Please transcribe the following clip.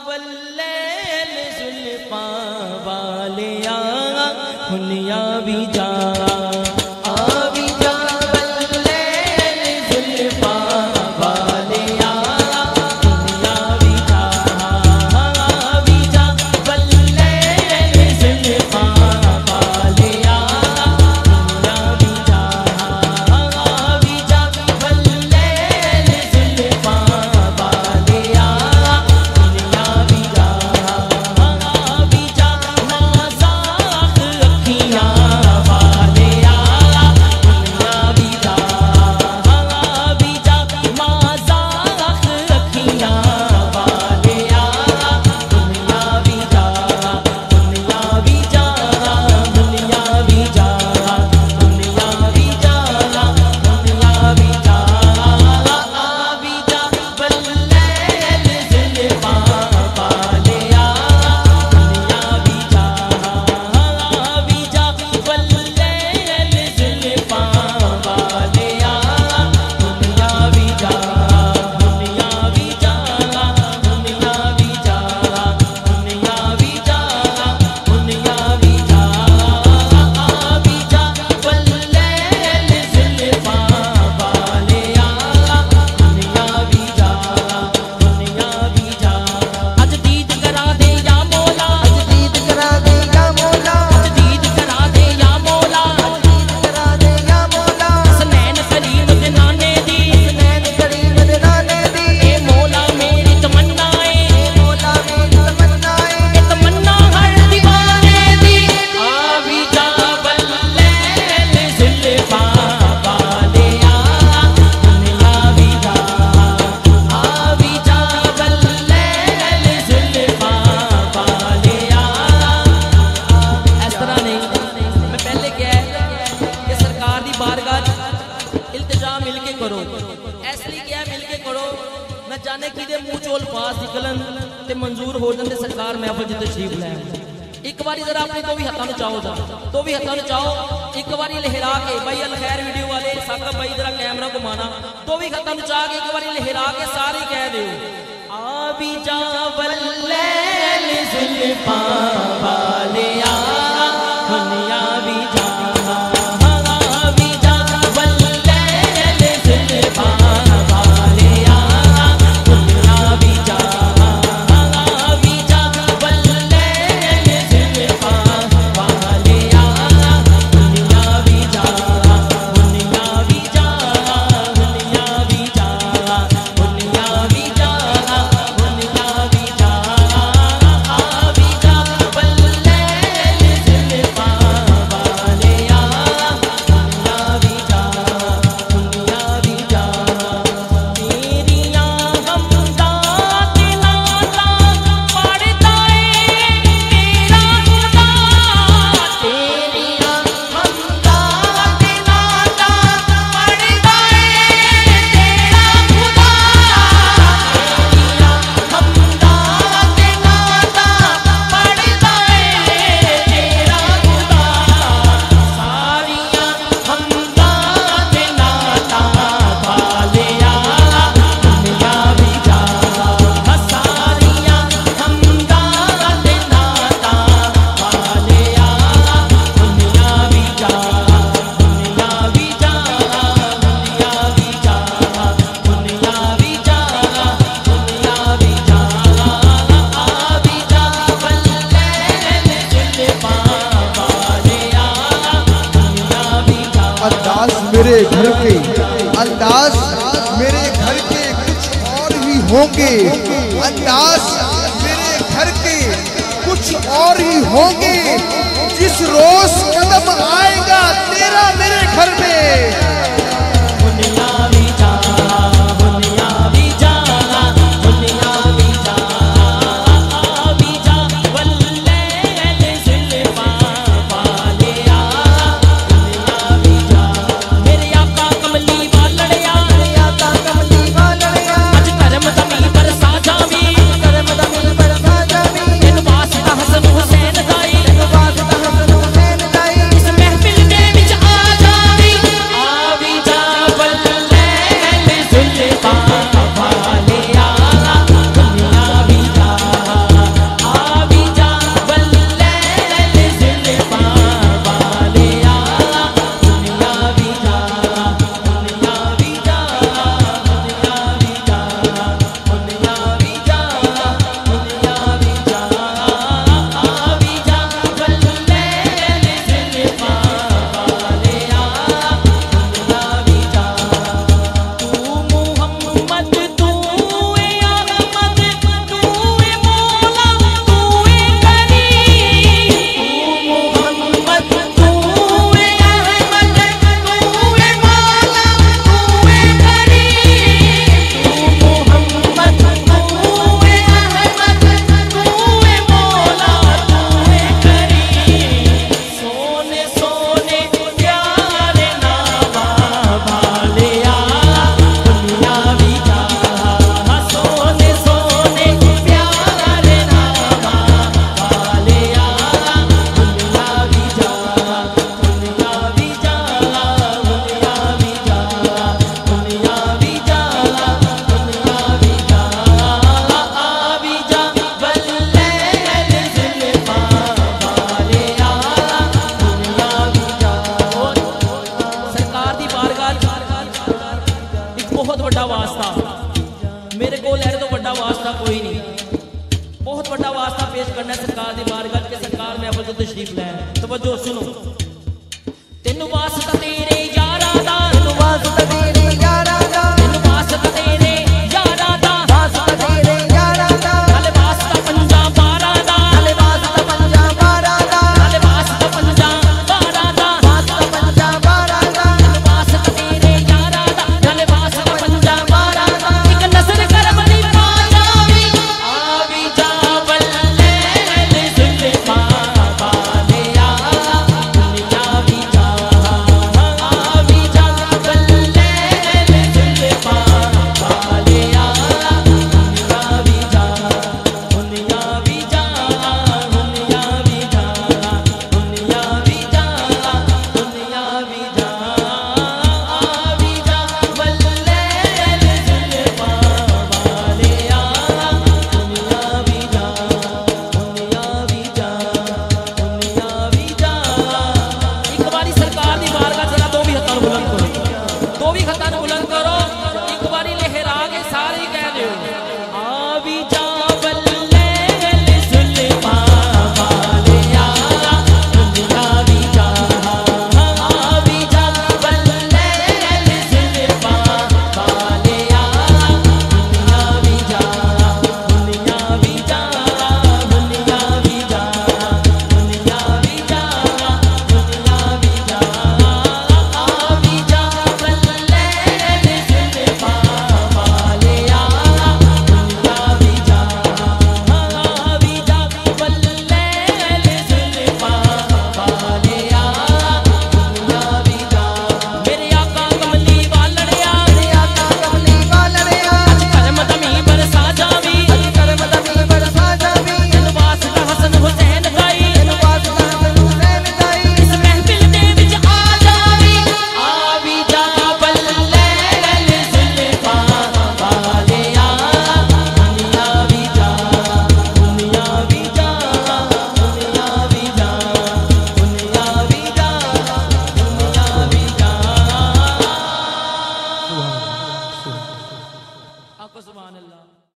वल्लैल जुल्फा वालिया हुनिया भी जा मंजूर हो जाते सरकार महफिल च तशरीफ लै एक बारी जरा अपने तो भी हाथों में चाहो तो भी हाथों में चाहो एक बारी लहरा के भाई अल खैर वीडियो वाले साका भाई जरा कैमरा घुमाना तो भी हाथों में चाह के एक बारी लहरा के सारे कह दो आ भी जा वल्लैल जुल्फा वालिया हुनिया भी जा मेरे घर के अंदाज मेरे घर के कुछ और ही होंगे अंदाज मेरे घर के कुछ और ही होंगे जिस रोज कदम आएगा तेरा मेरे घर में भी वास्ता कोई नहीं। बहुत बड़ा वास्ता पेश करना है सरकार की बारगाह के सरकार महफिल च तशरीफ लैन। तवज्जो सुनो। तेनू वास्ता तेरे यारा दा, तेनू वास्ता